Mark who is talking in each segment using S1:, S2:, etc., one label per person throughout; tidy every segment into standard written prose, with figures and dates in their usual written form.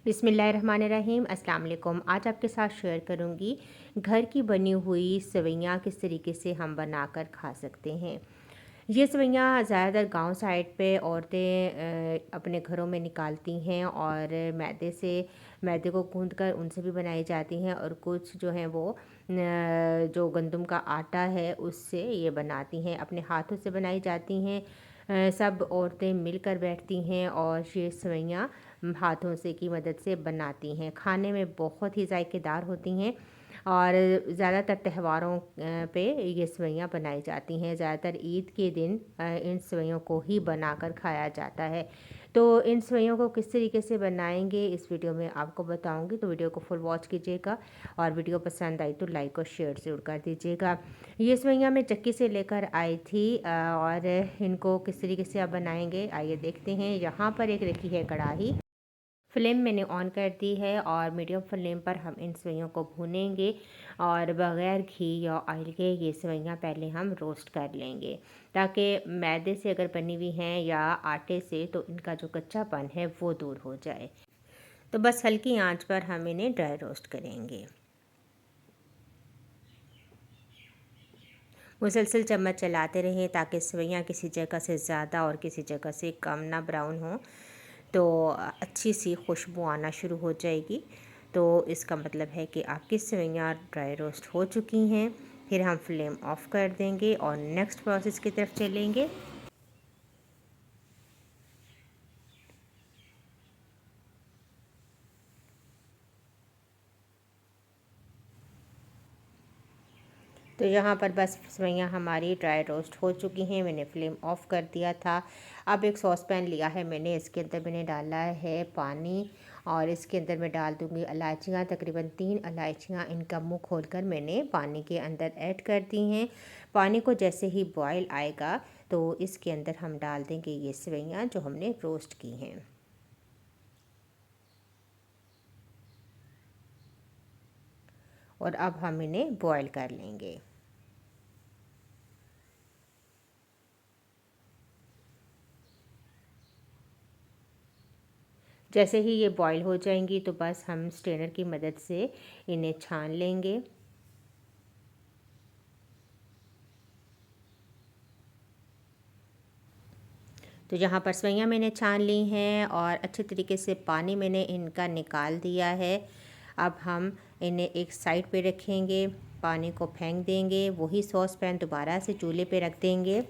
S1: बिस्मिल्लाहिर्रहमानिर्रहीम। अस्सलाम वालेकुम। आज आपके साथ शेयर करूंगी घर की बनी हुई सेवइयाँ किस तरीके से हम बनाकर खा सकते हैं। ये सेवइयाँ ज़्यादातर गांव साइड पे औरतें अपने घरों में निकालती हैं और मैदे को गूंद कर उनसे भी बनाई जाती हैं, और कुछ जो हैं वो जो गंदम का आटा है उससे ये बनाती हैं, अपने हाथों से बनाई जाती हैं। सब औरतें मिलकर बैठती हैं और ये सेवइयाँ हाथों से की मदद से बनाती हैं। खाने में बहुत ही जायकेदार होती हैं और ज़्यादातर त्योहारों पे ये सेवइयाँ बनाई जाती हैं। ज़्यादातर ईद के दिन इन सेवइयों को ही बनाकर खाया जाता है। तो इन सेवइयों को किस तरीके से बनाएंगे इस वीडियो में आपको बताऊंगी, तो वीडियो को फुल वॉच कीजिएगा और वीडियो पसंद आई तो लाइक और शेयर ज़रूर कर दीजिएगा। ये सेवइयाँ मैं चक्की से लेकर आई थी और इनको किस तरीके से आप बनाएंगे आइए देखते हैं। यहाँ पर एक रखी है कढ़ाई, फ्लेम मैंने ऑन कर दी है और मीडियम फ्लेम पर हम इन सेवइयों को भूनेंगे और बग़ैर घी या ऑयल के ये सेवइयाँ पहले हम रोस्ट कर लेंगे, ताकि मैदे से अगर बनी हुई हैं या आटे से तो इनका जो कच्चापन है वो दूर हो जाए। तो बस हल्की आंच पर हम इन्हें ड्राई रोस्ट करेंगे। मुसलसल चम्मच चलाते रहें ताकि सेवइयाँ किसी जगह से ज़्यादा और किसी जगह से कम ना ब्राउन हो, तो अच्छी सी खुशबू आना शुरू हो जाएगी। तो इसका मतलब है कि आपकी सेवइयाँ ड्राई रोस्ट हो चुकी हैं। फिर हम फ्लेम ऑफ कर देंगे और नेक्स्ट प्रोसेस की तरफ चलेंगे। तो यहाँ पर बस सेवइयाँ हमारी ड्राई रोस्ट हो चुकी हैं, मैंने फ्लेम ऑफ कर दिया था। अब एक सॉस पैन लिया है मैंने, इसके अंदर मैंने डाला है पानी और इसके अंदर मैं डाल दूँगी इलायचियाँ, तकरीबन 3 इलायचियाँ। इनका मुंह खोलकर मैंने पानी के अंदर ऐड कर दी हैं। पानी को जैसे ही बॉयल आएगा तो इसके अंदर हम डाल देंगे ये सेवइयाँ जो हमने रोस्ट की हैं। और अब हम इन्हें बॉयल कर लेंगे। जैसे ही ये बॉईल हो जाएंगी तो बस हम स्ट्रेनर की मदद से इन्हें छान लेंगे। तो यहाँ पर सेवइयाँ मैंने छान ली हैं और अच्छे तरीके से पानी मैंने इनका निकाल दिया है। अब हम इन्हें एक साइड पे रखेंगे, पानी को फेंक देंगे, वही सॉस पैन दोबारा से चूल्हे पे रख देंगे।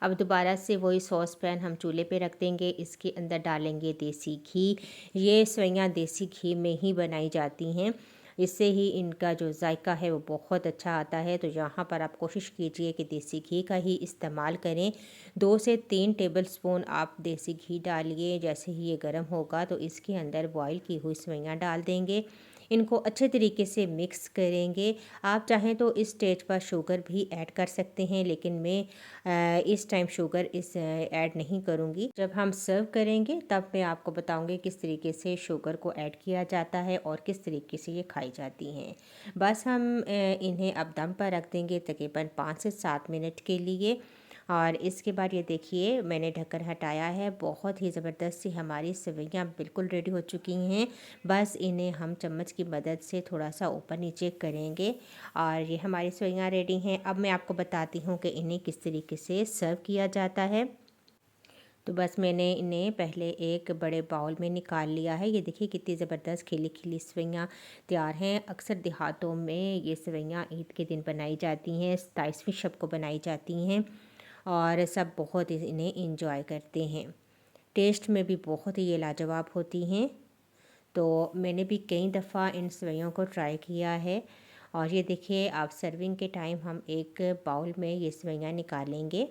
S1: अब दोबारा से वही सॉस पैन हम चूल्हे पे रख देंगे, इसके अंदर डालेंगे देसी घी। ये सेवइयाँ देसी घी में ही बनाई जाती हैं, इससे ही इनका जो जायका है वो बहुत अच्छा आता है। तो यहाँ पर आप कोशिश कीजिए कि देसी घी का ही इस्तेमाल करें। 2 से 3 टेबलस्पून आप देसी घी डालिए। जैसे ही ये गर्म होगा तो इसके अंदर बॉईल की हुई सेवइयाँ डाल देंगे, इनको अच्छे तरीके से मिक्स करेंगे। आप चाहें तो इस स्टेज पर शुगर भी ऐड कर सकते हैं, लेकिन मैं इस टाइम शुगर ऐड नहीं करूँगी। जब हम सर्व करेंगे तब मैं आपको बताऊँगी किस तरीके से शुगर को ऐड किया जाता है और किस तरीके से ये खाई जाती हैं। बस हम इन्हें अब दम पर रख देंगे तकरीबन 5 से 7 मिनट के लिए। और इसके बाद ये देखिए मैंने ढक्कन हटाया है, बहुत ही ज़बरदस्त सी हमारी सेवइयाँ बिल्कुल रेडी हो चुकी हैं। बस इन्हें हम चम्मच की मदद से थोड़ा सा ऊपर नीचे करेंगे और ये हमारी सेवइयाँ रेडी हैं। अब मैं आपको बताती हूँ कि इन्हें किस तरीके से सर्व किया जाता है। तो बस मैंने इन्हें पहले एक बड़े बाउल में निकाल लिया है। ये देखिए कितनी ज़बरदस्त खिली खिली सेवइयाँ तैयार हैं। अक्सर देहातों में ये सेवइयाँ ईद के दिन बनाई जाती हैं, 27वीं शब को बनाई जाती हैं और सब बहुत इन्हें इंजॉय करते हैं। टेस्ट में भी बहुत ही ये लाजवाब होती हैं। तो मैंने भी कई दफ़ा इन सेवइयों को ट्राई किया है। और ये देखिए आप सर्विंग के टाइम हम एक बाउल में ये सेवइयाँ निकालेंगे।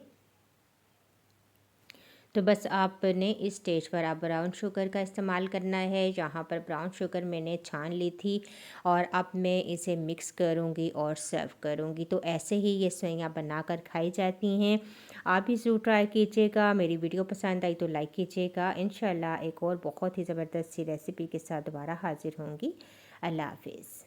S1: तो बस आपने इस स्टेज पर आप ब्राउन शुगर का इस्तेमाल करना है। यहाँ पर ब्राउन शुगर मैंने छान ली थी और अब मैं इसे मिक्स करूँगी और सर्व करूँगी। तो ऐसे ही ये सेवइयाँ बनाकर खाई जाती हैं। आप भी ज़रूर ट्राई कीजिएगा। मेरी वीडियो पसंद आई तो लाइक कीजिएगा। इंशाल्लाह एक और बहुत ही ज़बरदस्त सी रेसिपी के साथ दोबारा हाजिर होंगी। अल्लाह हाफिज़।